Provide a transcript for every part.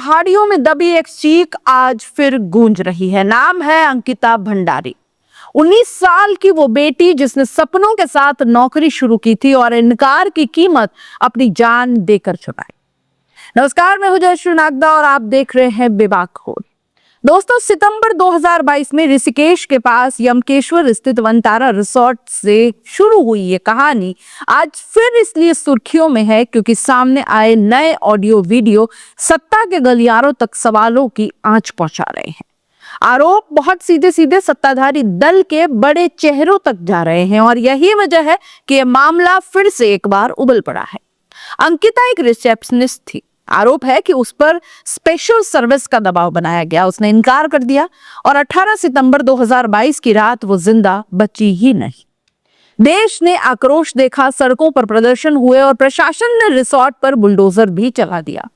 पहाड़ियों में दबी एक चीख आज फिर गूंज रही है। नाम है अंकिता भंडारी। 19 साल की वो बेटी जिसने सपनों के साथ नौकरी शुरू की थी और इनकार की कीमत अपनी जान देकर चुकाई। नमस्कार, मैं हूं जयश्री नागदा और आप देख रहे हैं बेबाक खोज। दोस्तों, सितंबर 2022 में ऋषिकेश के पास यमकेश्वर स्थित वनतारा रिसोर्ट से शुरू हुई ये कहानी आज फिर इसलिए सुर्खियों में है क्योंकि सामने आए नए ऑडियो वीडियो सत्ता के गलियारों तक सवालों की आंच पहुंचा रहे हैं। आरोप बहुत सीधे सीधे सत्ताधारी दल के बड़े चेहरों तक जा रहे हैं और यही वजह है कि यह मामला फिर से एक बार उबल पड़ा है। अंकिता एक रिसेप्शनिस्ट थी। आरोप है कि उस पर स्पेशल सर्विस का दबाव बनाया गया। उसने इनकार कर दिया और 18 सितंबर 2022 की रात वो जिंदा बची ही नहीं। देश ने आक्रोश देखा, सड़कों पर प्रदर्शन हुए और प्रशासन ने रिसोर्ट पर बुलडोजर भी चला दिया।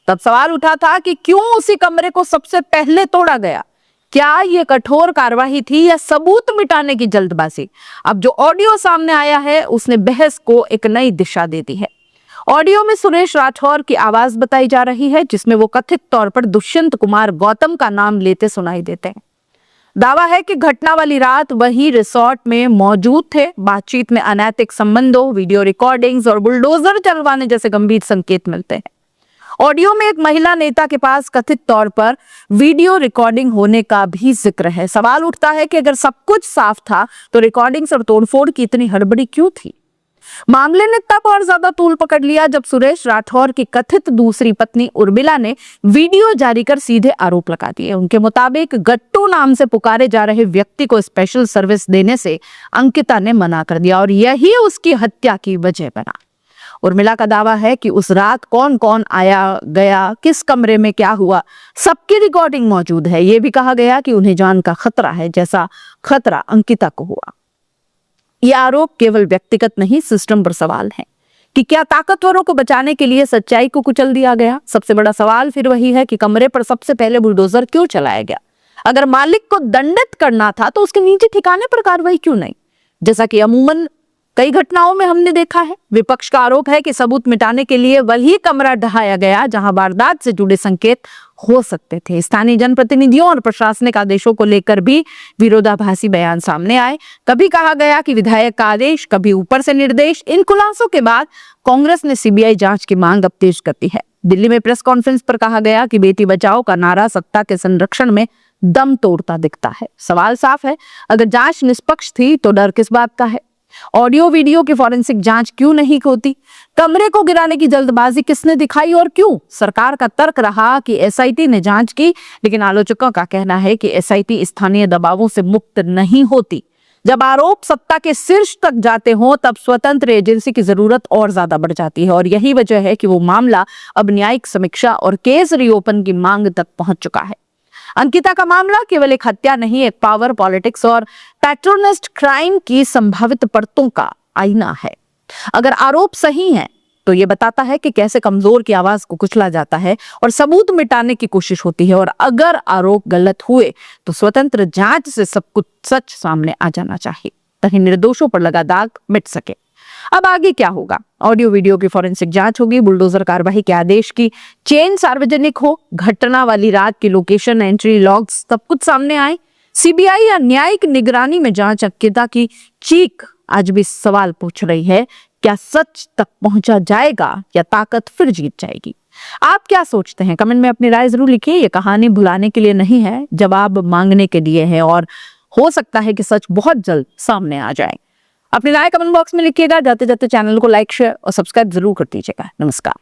तब सवाल उठा था कि क्यों उसी कमरे को सबसे पहले तोड़ा गया। क्या यह कठोर कार्रवाई थी या सबूत मिटाने की जल्दबाजी? अब जो ऑडियो सामने आया है उसने बहस को एक नई दिशा दे दी है। ऑडियो में सुरेश राठौर की आवाज बताई जा रही है जिसमें वो कथित तौर पर दुष्यंत कुमार गौतम का नाम लेते सुनाई देते हैं। दावा है कि घटना वाली रात वही रिसोर्ट में मौजूद थे। बातचीत में अनैतिक संबंधों, वीडियो रिकॉर्डिंग्स और बुलडोजर चलवाने जैसे गंभीर संकेत मिलते हैं। ऑडियो में एक महिला नेता के पास कथित तौर पर वीडियो रिकॉर्डिंग होने का भी जिक्र है। सवाल उठता है कि अगर सब कुछ साफ था तो रिकॉर्डिंग्स और तोड़फोड़ की इतनी हड़बड़ी क्यों थी? मामले ने तब और ज्यादा तूल पकड़ लिया जब सुरेश राठौर की कथित दूसरी पत्नी उर्मिला ने वीडियो जारी कर सीधे आरोप लगा दिए। उनके मुताबिक गट्टू नाम से पुकारे जा रहे व्यक्ति को स्पेशल सर्विस देने से अंकिता ने मना कर दिया और यही उसकी हत्या की वजह बना। उर्मिला का दावा है कि उस रात कौन कौन आया गया, किस कमरे में क्या हुआ, सबकी रिकॉर्डिंग मौजूद है। यह भी कहा गया कि उन्हें जान का खतरा है जैसा खतरा अंकिता को हुआ। यह आरोप केवल व्यक्तिगत नहीं, सिस्टम पर सवाल है कि क्या ताकतवरों को बचाने के लिए सच्चाई को कुचल दिया गया? सबसे बड़ा सवाल फिर वही है कि कमरे पर सबसे पहले बुलडोजर क्यों चलाया गया? अगर मालिक को दंडित करना था तो उसके नीचे ठिकाने पर कार्रवाई क्यों नहीं, जैसा कि अमूमन कई घटनाओं में हमने देखा है। विपक्ष का आरोप है कि सबूत मिटाने के लिए वही कमरा ढहाया गया जहां वारदात से जुड़े संकेत हो सकते थे। स्थानीय जनप्रतिनिधियों और प्रशासनिक आदेशों को लेकर भी विरोधाभासी बयान सामने आए। कभी कहा गया कि विधायक का आदेश, कभी ऊपर से निर्देश। इन खुलासों के बाद कांग्रेस ने सीबीआई जांच की मांग अब तेज कर दी है। दिल्ली में प्रेस कॉन्फ्रेंस पर कहा गया कि बेटी बचाओ का नारा सत्ता के संरक्षण में दम तोड़ता दिखता है। सवाल साफ है, अगर जांच निष्पक्ष थी तो डर किस बात का है? ऑडियो वीडियो की फॉरेंसिक जांच क्यों नहीं होती? कमरे को गिराने की जल्दबाजी किसने दिखाई और क्यों? सरकार का तर्क रहा कि एसआईटी ने जांच की, लेकिन आलोचकों का कहना है कि एसआईटी स्थानीय दबावों से मुक्त नहीं होती। जब आरोप सत्ता के शीर्ष तक जाते हों तब स्वतंत्र एजेंसी की जरूरत और ज्यादा बढ़ जाती है और यही वजह है कि वो मामला अब न्यायिक समीक्षा और केस रीओपन की मांग तक पहुंच चुका है। अंकिता का मामला केवल एक हत्या नहीं, एक पावर पॉलिटिक्स और पैट्रोनिस्ट क्राइम की संभावित परतों का आईना है। अगर आरोप सही हैं, तो ये बताता है कि कैसे कमजोर की आवाज को कुचला जाता है और सबूत मिटाने की कोशिश होती है। और अगर आरोप गलत हुए तो स्वतंत्र जांच से सब कुछ सच सामने आ जाना चाहिए ताकि निर्दोषों पर लगा दाग मिट सके। अब आगे क्या होगा? ऑडियो वीडियो की फॉरेंसिक जांच होगी, बुलडोजर कार्रवाई के आदेश की चेन सार्वजनिक हो, घटना वाली रात की लोकेशन, एंट्री लॉग्स सब कुछ सामने आए। सीबीआई या न्यायिक निगरानी में जांच अंकिता की चीख आज भी सवाल पूछ रही है, क्या सच तक पहुंचा जाएगा या ताकत फिर जीत जाएगी? आप क्या सोचते हैं? कमेंट में अपनी राय जरूर लिखिए। ये कहानी भुलाने के लिए नहीं है, जवाब मांगने के लिए है और हो सकता है कि सच बहुत जल्द सामने आ जाए। अपनी राय कमेंट बॉक्स में लिखिएगा। जाते जाते चैनल को लाइक, शेयर और सब्सक्राइब जरूर कर दीजिएगा। नमस्कार।